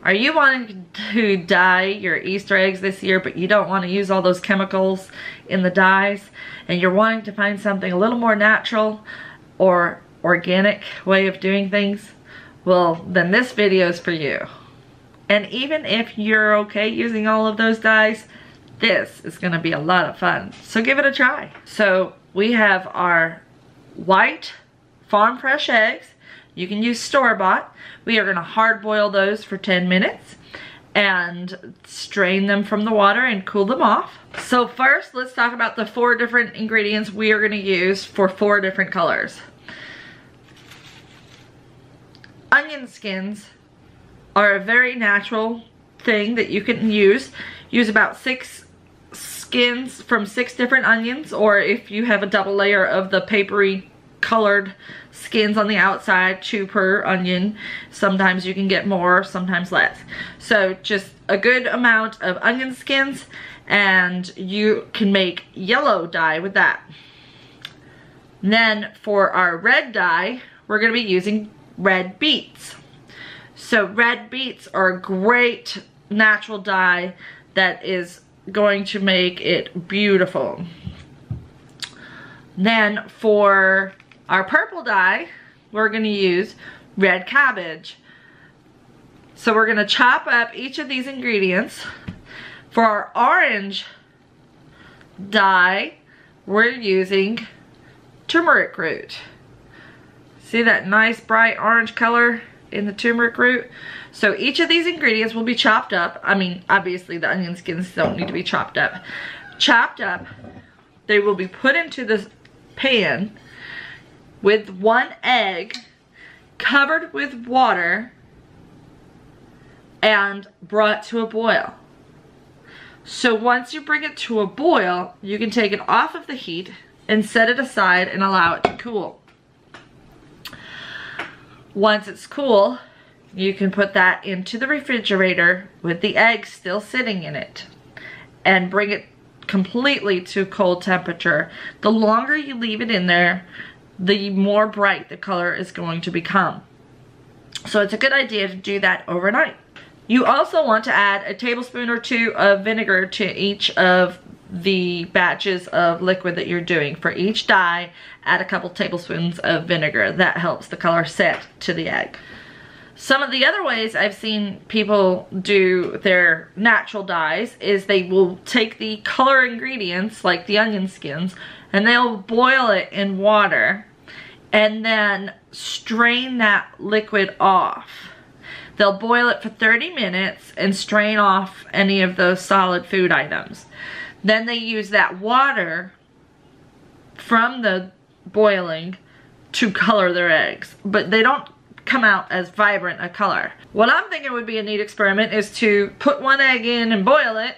Are you wanting to dye your Easter eggs this year, but you don't want to use all those chemicals in the dyes, and you're wanting to find something a little more natural or organic way of doing things? Well, then this video is for you. And even if you're okay using all of those dyes, this is going to be a lot of fun. So give it a try. So we have our white farm fresh eggs. You can use store-bought. We are going to hard boil those for 10 minutes and strain them from the water and cool them off. So first, let's talk about the 4 different ingredients we are going to use for 4 different colors. Onion skins are a very natural thing that you can use. Use about 6 skins from 6 different onions, or if you have a double layer of the papery colored skins on the outside, 2 per onion. Sometimes you can get more, sometimes less. So just a good amount of onion skins, and you can make yellow dye with that. Then for our red dye, we're going to be using red beets. So red beets are a great natural dye that is going to make it beautiful. Then for our purple dye, we're going to use red cabbage. So we're going to chop up each of these ingredients. For our orange dye, we're using turmeric root. See that nice bright orange color in the turmeric root? So each of these ingredients will be chopped up. I mean, obviously the onion skins don't need to be chopped up. Chopped up, they will be put into the pan with 1 egg covered with water and brought to a boil. So once you bring it to a boil, you can take it off of the heat and set it aside and allow it to cool. Once it's cool, you can put that into the refrigerator with the egg still sitting in it and bring it completely to cold temperature. The longer you leave it in there, the more bright the color is going to become. So it's a good idea to do that overnight. You also want to add a tablespoon or 2 of vinegar to each of the batches of liquid that you're doing. For each dye, add a couple tablespoons of vinegar. That helps the color set to the egg. Some of the other ways I've seen people do their natural dyes is they will take the color ingredients, like the onion skins, and they'll boil it in water and then strain that liquid off. They'll boil it for 30 minutes and strain off any of those solid food items. Then they use that water from the boiling to color their eggs, but they don't come out as vibrant a color. What I'm thinking would be a neat experiment is to put 1 egg in and boil it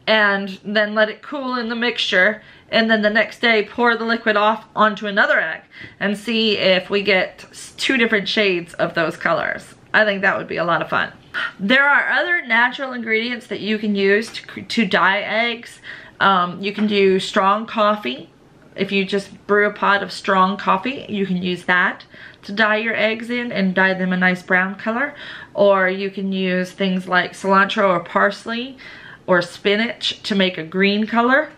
and then let it cool in the mixture, and then the next day pour the liquid off onto another egg and see if we get 2 different shades of those colors. I think that would be a lot of fun. There are other natural ingredients that you can use to dye eggs. You can do strong coffee. If you just brew a pot of strong coffee, you can use that to dye your eggs in and dye them a nice brown color. Or you can use things like cilantro or parsley or spinach to make a green color.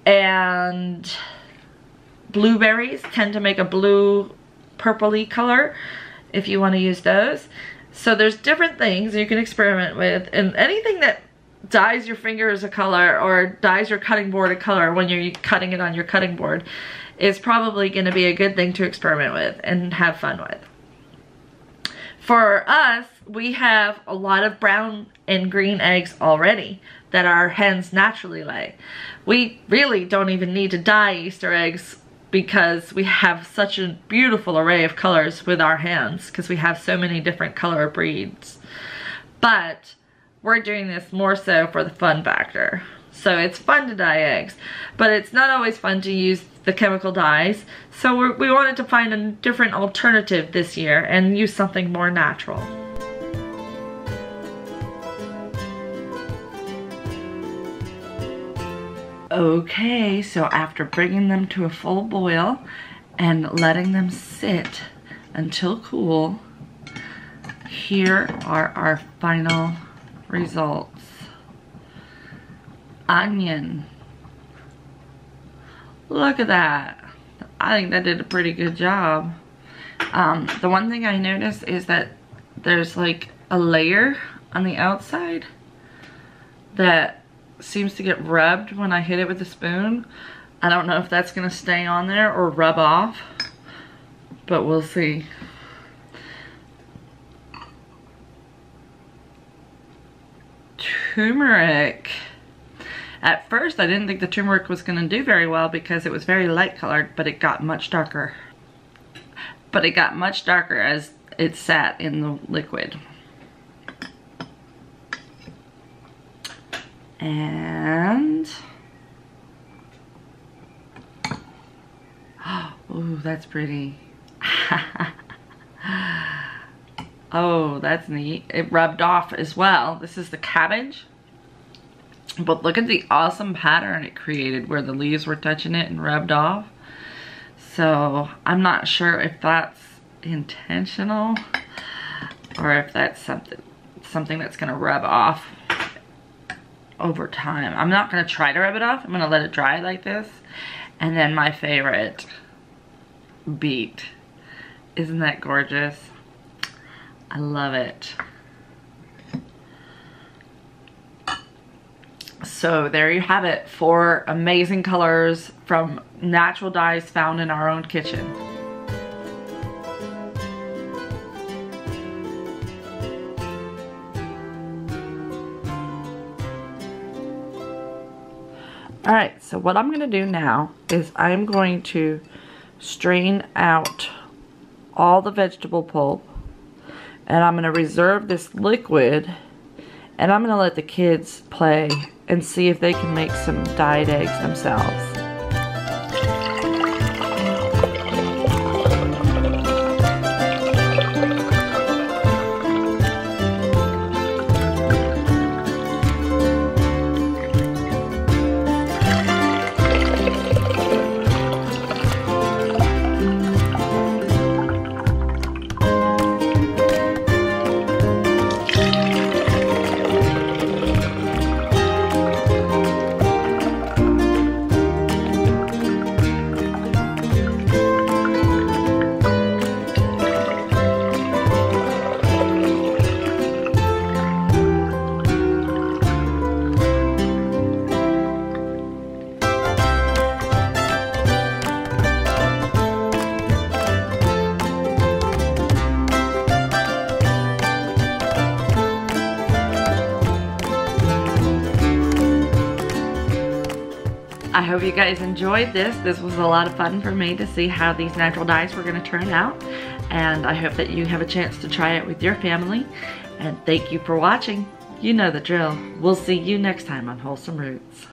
And blueberries tend to make a blue purpley color if you want to use those. So there's different things you can experiment with, and anything that dyes your fingers a color or dyes your cutting board a color when you're cutting it on your cutting board is probably going to be a good thing to experiment with and have fun with. For us, we have a lot of brown and green eggs already that our hens naturally lay. We really don't even need to dye Easter eggs because we have such a beautiful array of colors with our hens because we have so many different color breeds. But we're doing this more so for the fun factor. So it's fun to dye eggs, but it's not always fun to use the chemical dyes. So we wanted to find a different alternative this year and use something more natural. Okay, so after bringing them to a full boil and letting them sit until cool, here are our final results. Onion. Look at that. I think that did a pretty good job. The one thing I noticed is that there's like a layer on the outside that seems to get rubbed when I hit it with a spoon. I don't know if that's gonna stay on there or rub off, but we'll see. Turmeric. At first I didn't think the turmeric was gonna do very well because it was very light colored, but it got much darker. But it got much darker as it sat in the liquid. And oh, that's pretty. Oh, that's neat. It rubbed off as well. This is the cabbage. But look at the awesome pattern it created where the leaves were touching it and rubbed off. So I'm not sure if that's intentional or if that's something that's gonna rub off over time. I'm not gonna try to rub it off. I'm gonna let it dry like this. And then my favorite, beet. Isn't that gorgeous? I love it. So there you have it, 4 amazing colors from natural dyes found in our own kitchen. Alright, so what I'm going to do now is I'm going to strain out all the vegetable pulp, and I'm going to reserve this liquid, and I'm going to let the kids play and see if they can make some dyed eggs themselves. I hope you guys enjoyed this. This was a lot of fun for me to see how these natural dyes were going to turn out. And I hope that you have a chance to try it with your family. And thank you for watching. You know the drill. We'll see you next time on Wholesome Roots.